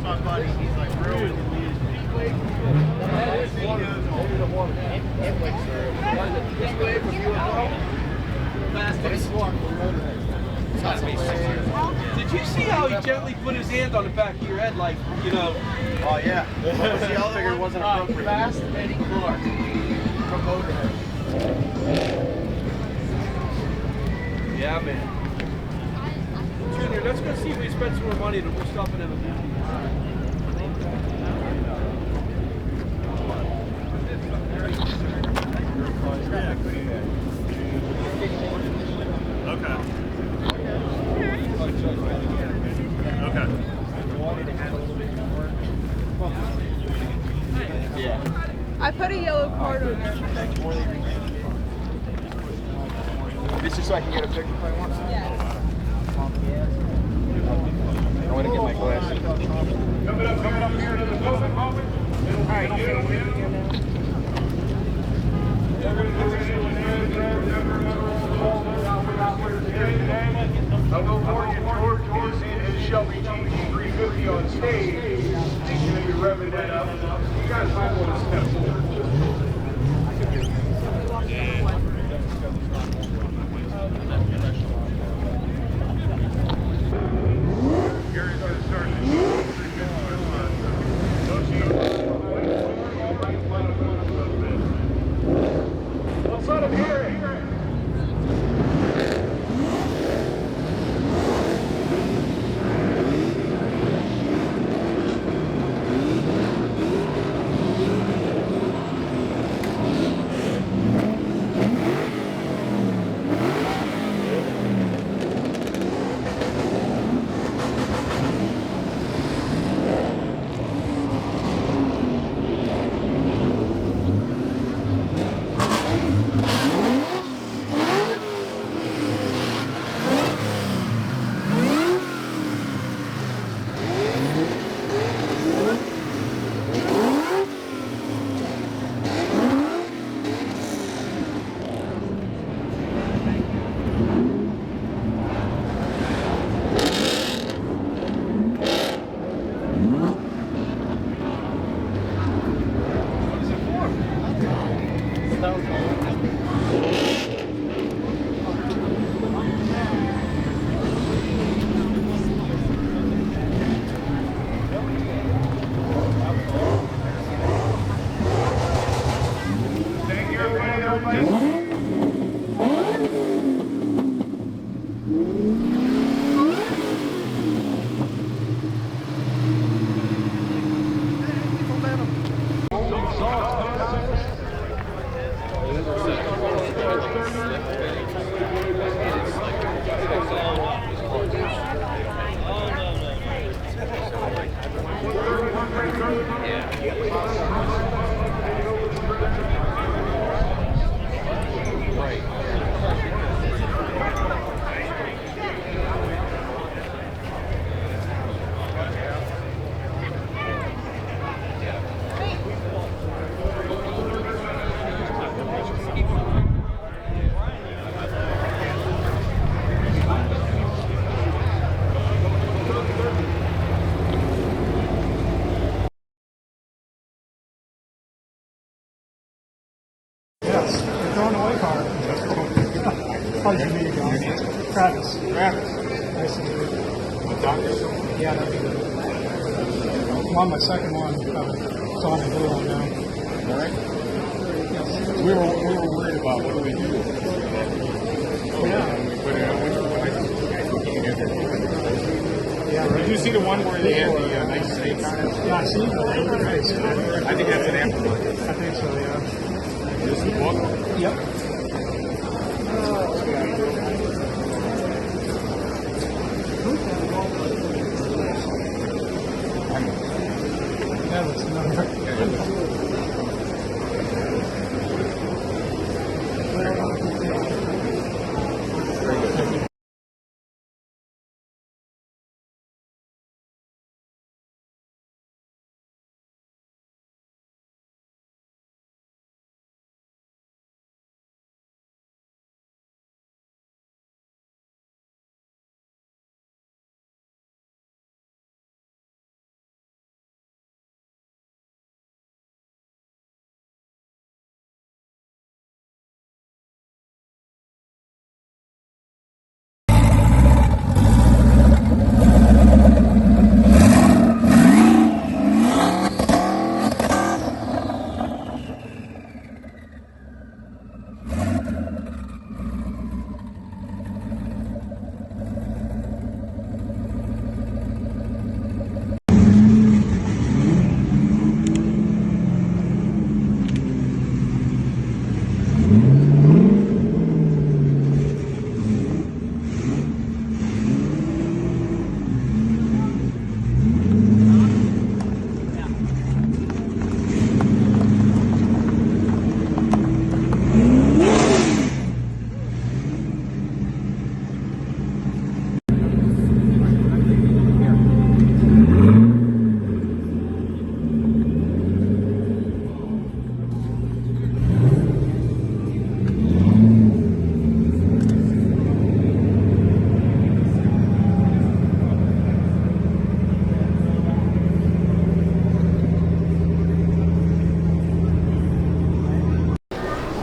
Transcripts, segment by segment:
my buddy. He's like really. That is water. Did you see how he gently put his hand on the back of your head, like, you know? Oh yeah. The other figure wasn't appropriate. Fast Eddie Clark from Motorhead. Yeah, man. Junior, let's go see if we spend some more money to put stuff in him. Okay. Okay. Yeah. I put a yellow card on there. This is so I can get a picture if I want. Yeah. I want to get my glasses. Coming up here to the moment. All right. Hello, Morgan George is in his Shelby GT40's on stage. He's going to be revving that up. You guys might want to step forward. Gary's going to start the let's let him hear it. Yes, the thrown away car. Pleasure to meet you, John. Travis. Travis. Nice to meet you. What doctor? Yeah, that'd be good. I'm on my second one. It's on the blue one now. All right. We were worried about what do we do. Yeah. Yeah, right. Did you see the one where they had the nice snakes on it? Yeah, I see. Nice. I think that's an aftermarket. I think so, yeah. This is one. Yep. That looks number.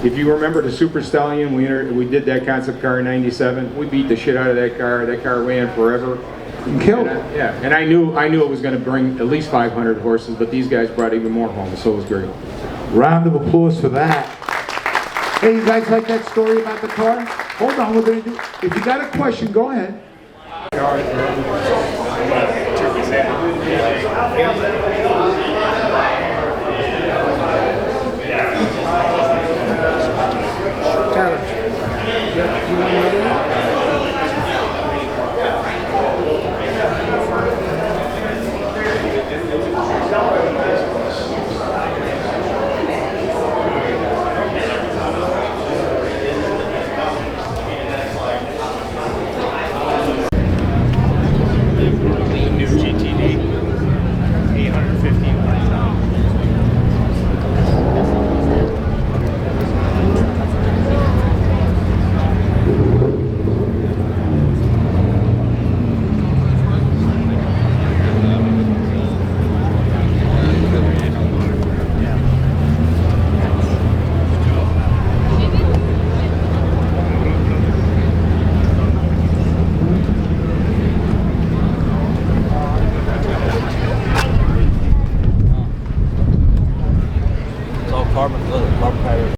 If you remember the Super Stallion, we did that concept car in '97. We beat the shit out of that car. That car ran forever. Killed. Yeah, and I knew it was going to bring at least 500 horses, but these guys brought even more home, so it was great. Round of applause for that. Hey, you guys like that story about the car? Hold on, we're going to do. If you got a question, go ahead. New GTD, 815 horsepower. It's all carbon fiber.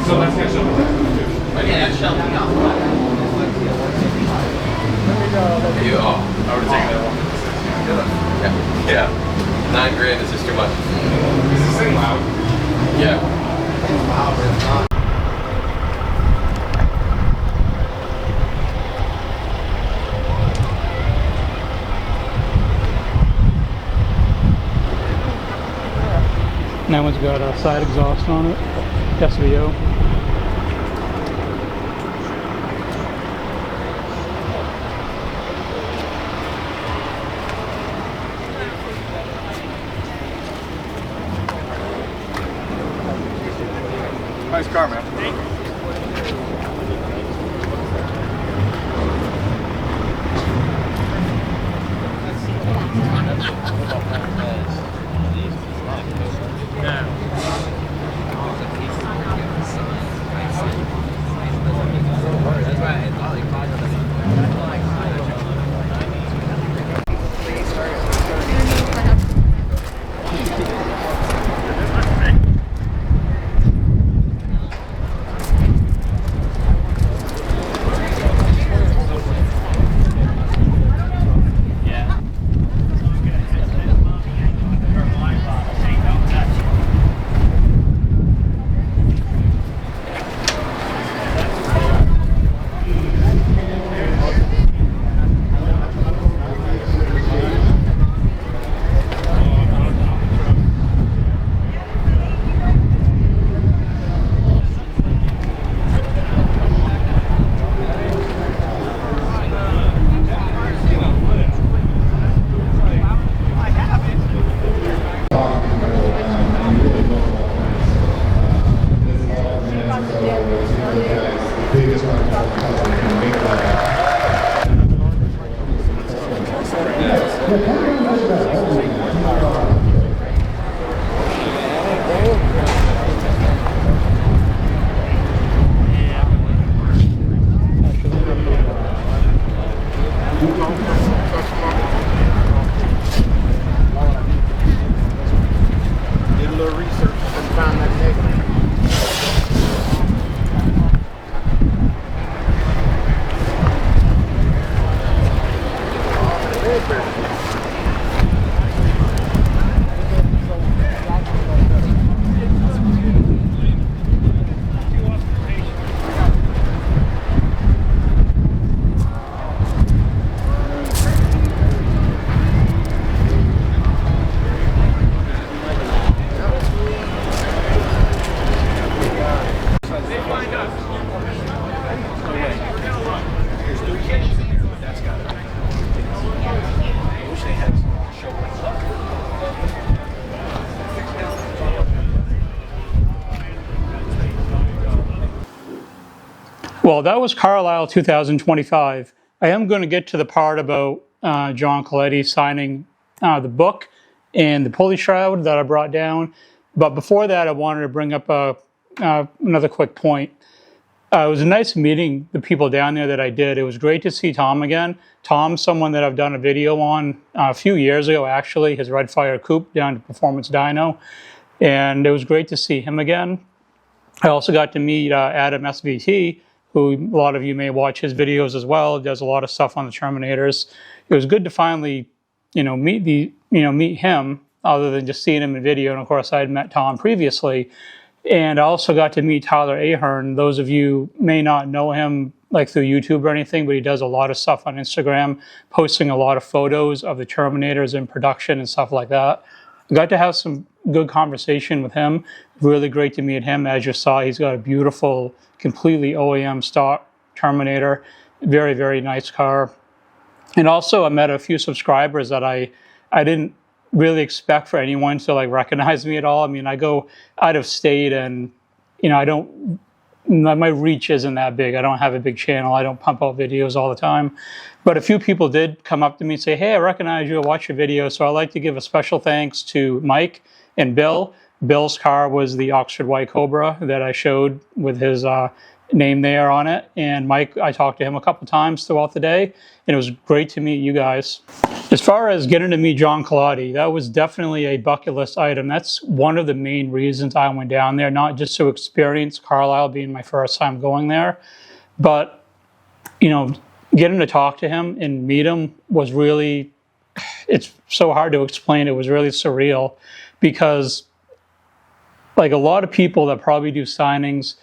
So let's catch up with that too. Yeah, shut me up. You, oh, I would take that one. Yeah. 9 grand is just too much. Is this thing loud? Yeah. That one's got a side exhaust on it, SVO. Nice car, man. Well, that was Carlisle 2025. I am going to get to the part about John Coletti signing the book and the pulley shroud that I brought down. But before that, I wanted to bring up another quick point. It was nice meeting the people down there that I did. It was great to see Tom again. Tom's someone that I've done a video on a few years ago, actually, his Red Fire Coupe down to Performance Dyno. And it was great to see him again. I also got to meet Adam SVT, who a lot of you may watch his videos as well. Does a lot of stuff on the Terminators. It was good to finally, meet him, other than just seeing him in video. And of course, I had met Tom previously. And I also got to meet Tyler Ahern. Those of you may not know him like through YouTube or anything, but he does a lot of stuff on Instagram, posting a lot of photos of the Terminators in production and stuff like that. I got to have some good conversation with him. Really great to meet him. As you saw, he's got a beautiful, completely OEM stock Terminator. Very, very nice car. And also I met a few subscribers that I didn't really expect for anyone to like recognize me at all. I mean, I go out of state and, my reach isn't that big. I don't have a big channel. I don't pump out videos all the time. But a few people did come up to me and say, hey, I recognize you. I watch your video. So I'd like to give a special thanks to Mike and Bill. Bill's car was the Oxford White Cobra that I showed with his name there on it. And Mike, I talked to him a couple times throughout the day, and it was great to meet you guys. As far as getting to meet John Coletti, that was definitely a bucket list item. That's one of the main reasons I went down there, not just to experience Carlisle being my first time going there, but, you know, getting to talk to him and meet him was really, it's so hard to explain. It was really surreal because, like, a lot of people that probably do signings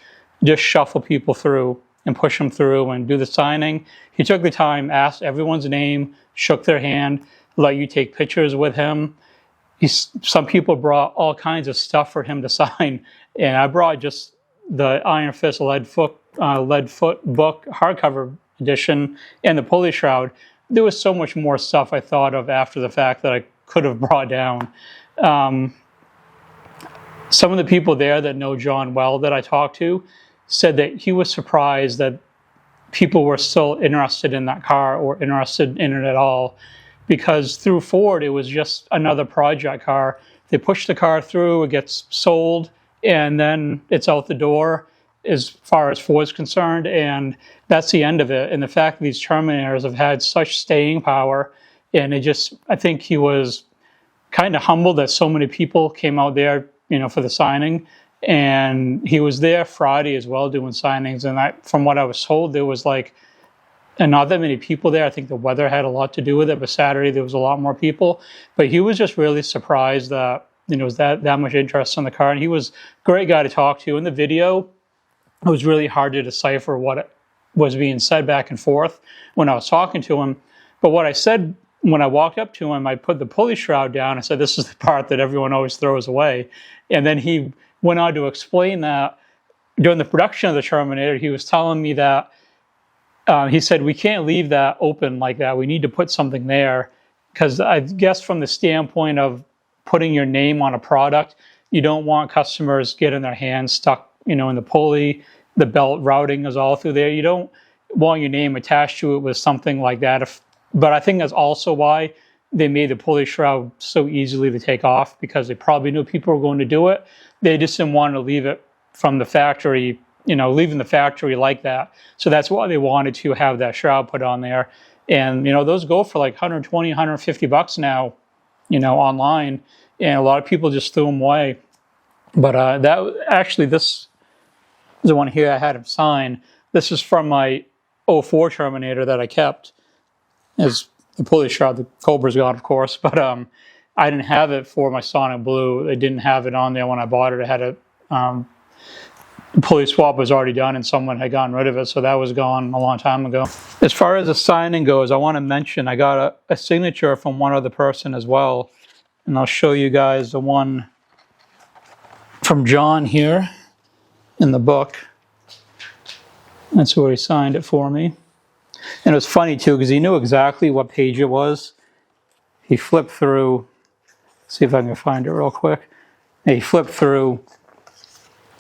just shuffle people through and push them through and do the signing. He took the time, asked everyone's name, shook their hand, let you take pictures with him. Some people brought all kinds of stuff for him to sign, and I brought just the Iron Fist Lead Foot book hardcover edition and the pulley shroud. There was so much more stuff I thought of after the fact that I could have brought down. Some of the people there that know John well that I talked to said that he was surprised that people were still interested in that car or interested in it at all, because through Ford it was just another project car. They push the car through, it gets sold, and then it's out the door as far as Ford's concerned, and that's the end of it. And the fact that these Terminators have had such staying power, and it just, I think he was kind of humbled that so many people came out there, you know, for the signing. And he was there Friday as well doing signings, and from what I was told, there was like not that many people there. I think the weather had a lot to do with it, but Saturday there was a lot more people. But he was just really surprised that, you know, was that much interest in the car, and he was a great guy to talk to. In the video, it was really hard to decipher what was being said back and forth when I was talking to him. But what I said when I walked up to him, I put the pulley shroud down. I said, "This is the part that everyone always throws away." And then he went on to explain that during the production of the Terminator, he was telling me that he said, "We can't leave that open like that. We need to put something there." Because I guess from the standpoint of putting your name on a product, you don't want customers getting their hands stuck, you know, in the pulley. The belt routing is all through there. You don't want your name attached to it with something like that. But I think that's also why they made the pulley shroud so easily to take off, because they probably knew people were going to do it. They just didn't want to leave it from the factory, you know, leaving the factory like that. So that's why they wanted to have that shroud put on there. And, you know, those go for like $120, $150 now, you know, online. And a lot of people just threw them away. But this is the one here I had him sign. This is from my 04 Terminator that I kept as the pulley shroud. The Cobra's gone, of course, but I didn't have it for my Sonic Blue. They didn't have it on there when I bought it. I had a the pulley swap was already done, and someone had gotten rid of it, so that was gone a long time ago. As far as the signing goes, I want to mention I got a signature from one other person as well, and I'll show you guys the one from John here in the book. That's where he signed it for me. And it was funny too, because he knew exactly what page it was. He flipped through, see if I can find it real quick. And he flipped through,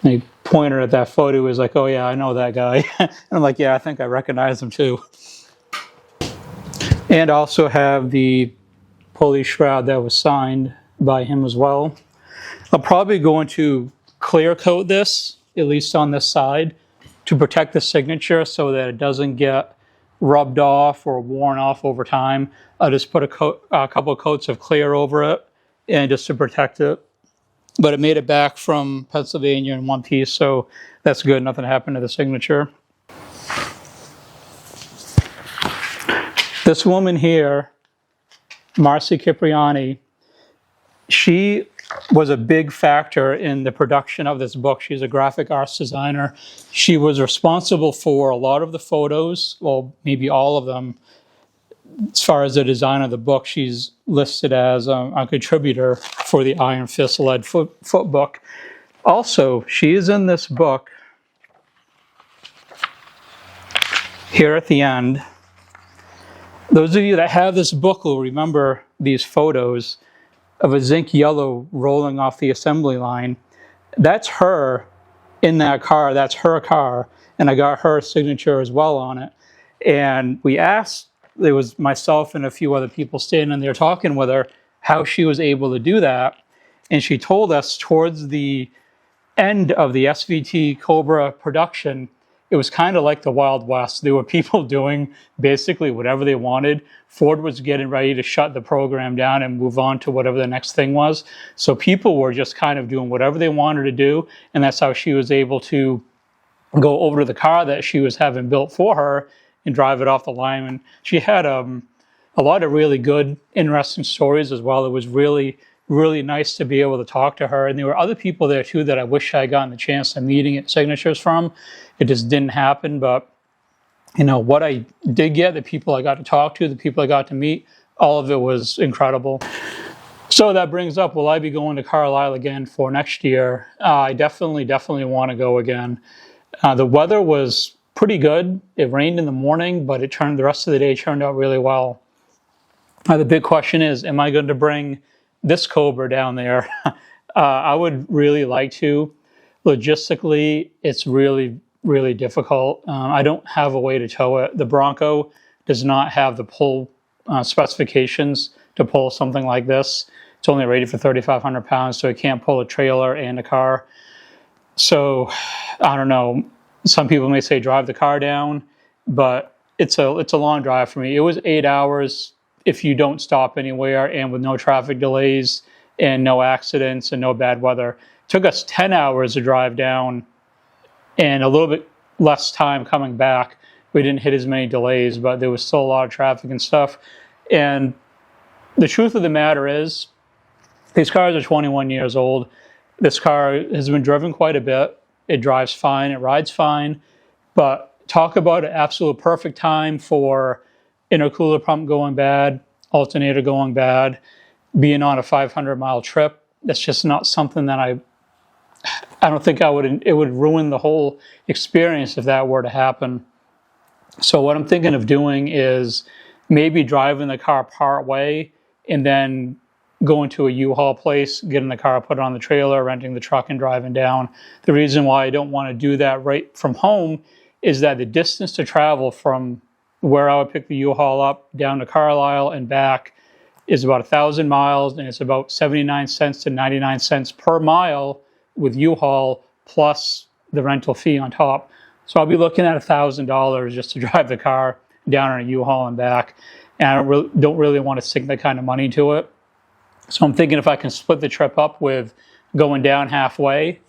and he pointed at that photo. He was like, "Oh yeah, I know that guy." And I'm like, "Yeah, I think I recognize him too." And also have the pulley shroud that was signed by him as well. I'm probably going to clear coat this, at least on this side, to protect the signature so that it doesn't get rubbed off or worn off over time. I'll just put a couple of coats of clear over it, and just to protect it. But it made it back from Pennsylvania in one piece, so that's good. Nothing happened to the signature. This woman here, Marcy Cipriani, she was a big factor in the production of this book. She's a graphic arts designer. She was responsible for a lot of the photos, well, maybe all of them. As far as the design of the book, she's listed as a contributor for the Iron Fist Lead Foot book. Also, she is in this book here at the end. Those of you that have this book will remember these photos of a zinc yellow rolling off the assembly line. That's her in that car. That's her car. And I got her signature as well on it. And we asked, there was myself and a few other people standing there talking with her, how she was able to do that. And she told us towards the end of the SVT Cobra production, it was kind of like the Wild West. There were people doing basically whatever they wanted. Ford was getting ready to shut the program down and move on to whatever the next thing was. So people were just kind of doing whatever they wanted to do. And that's how she was able to go over to the car that she was having built for her and drive it off the line. And she had a lot of really good, interesting stories as well. It was really, really nice to be able to talk to her. And there were other people there too that I wish I had gotten the chance of meeting at Signatures from. It just didn't happen. But, you know, what I did get, the people I got to talk to, the people I got to meet, all of it was incredible. So that brings up, will I be going to Carlisle again for next year? I definitely want to go again. The weather was pretty good. It rained in the morning, but the rest of the day turned out really well. The big question is, am I going to bring this Cobra down there? I would really like to. Logistically, it's really, really difficult. I don't have a way to tow it. The Bronco does not have the pull specifications to pull something like this. It's only rated for 3,500 pounds, so it can't pull a trailer and a car. So, I don't know. Some people may say drive the car down, but it's a long drive for me. It was 8 hours if you don't stop anywhere and with no traffic delays and no accidents and no bad weather. It took us 10 hours to drive down and a little bit less time coming back. We didn't hit as many delays, but there was still a lot of traffic and stuff. And the truth of the matter is, these cars are 21 years old. This car has been driven quite a bit. It drives fine, it rides fine, but talk about an absolute perfect time for intercooler pump going bad, alternator going bad, being on a 500-mile trip. That's just not something that I don't think it would ruin the whole experience if that were to happen. So what I'm thinking of doing is maybe driving the car part way and then going to a U-Haul place, getting the car, put it on the trailer, renting the truck and driving down. The reason why I don't want to do that right from home is that the distance to travel from where I would pick the U-Haul up down to Carlisle and back is about 1,000 miles, and it's about 79 cents to 99 cents per mile with U-Haul plus the rental fee on top. So I'll be looking at $1,000 just to drive the car down on a U-Haul and back, and I don't really want to sink that kind of money to it. So I'm thinking if I can split the trip up with going down halfway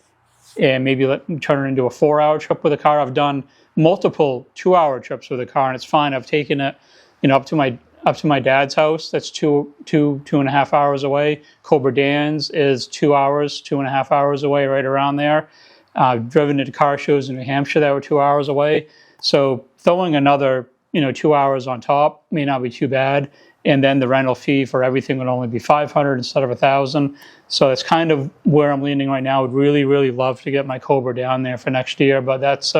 and maybe turn it into a 4-hour trip with a car. I've done multiple 2-hour trips with a car, and it's fine. I've taken it, up to my dad's house. That's two and a half hours away. Cobra Dan's is 2 hours, 2.5 hours away, right around there. I've driven into car shows in New Hampshire that were 2 hours away. So throwing another, 2 hours on top may not be too bad. And then the rental fee for everything would only be $500 instead of $1,000. So that's kind of where I'm leaning right now. I would really, really love to get my Cobra down there for next year, but that's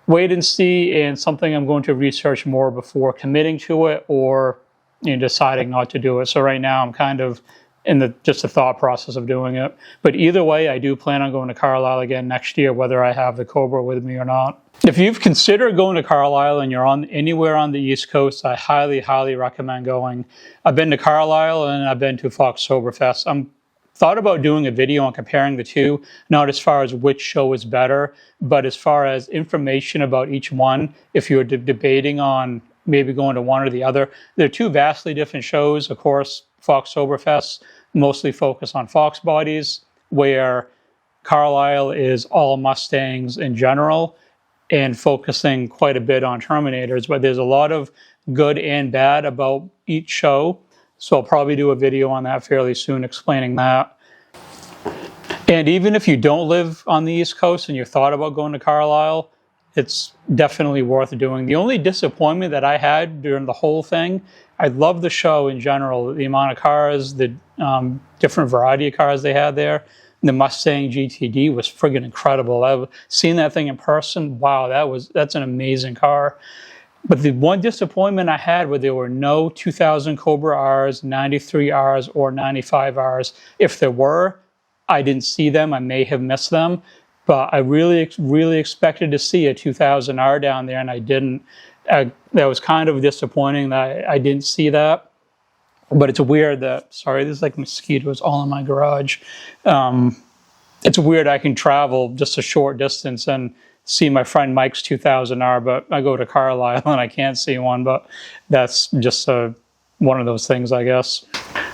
wait and see, and something I'm going to research more before committing to it or deciding not to do it. So right now I'm kind of in just the thought process of doing it. But either way, I do plan on going to Carlisle again next year, whether I have the Cobra with me or not. If you've considered going to Carlisle and you're anywhere on the East Coast, I highly, highly recommend going. I've been to Carlisle and I've been to Foxtoberfest. I'm thought about doing a video on comparing the two, not as far as which show is better, but as far as information about each one. If you're debating on maybe going to one or the other, they're two vastly different shows. Of course, Foxtoberfest mostly focus on Fox bodies, where Carlisle is all Mustangs in general and focusing quite a bit on Terminators, but there's a lot of good and bad about each show. So I'll probably do a video on that fairly soon explaining that. And even if you don't live on the East Coast and you thought about going to Carlisle, it's definitely worth doing. The only disappointment that I had during the whole thing, I love the show in general, the amount of cars, the different variety of cars they had there. The Mustang GTD was friggin' incredible. I've seen that thing in person. Wow, that's an amazing car. But the one disappointment I had was there were no 2000 Cobra Rs, 93 Rs, or 95 Rs. If there were, I didn't see them. I may have missed them. But I really, really expected to see a 2000 R down there, and I didn't. That was kind of disappointing that I didn't see that. But it's weird that, sorry, there's like mosquitoes all in my garage. It's weird I can travel just a short distance and see my friend Mike's 2000R, but I go to Carlisle and I can't see one, but that's just one of those things, I guess.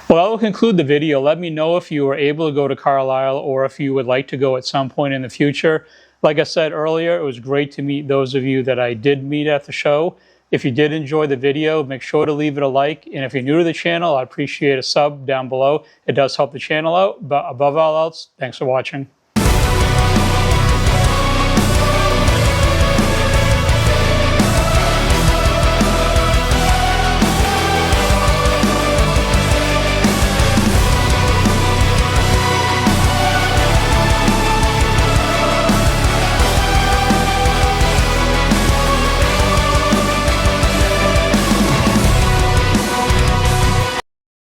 Well, that will conclude the video. Let me know if you were able to go to Carlisle or if you would like to go at some point in the future. Like I said earlier, it was great to meet those of you that I did meet at the show. If you did enjoy the video, make sure to leave it a like. And if you're new to the channel, I appreciate a sub down below. It does help the channel out. But above all else, thanks for watching.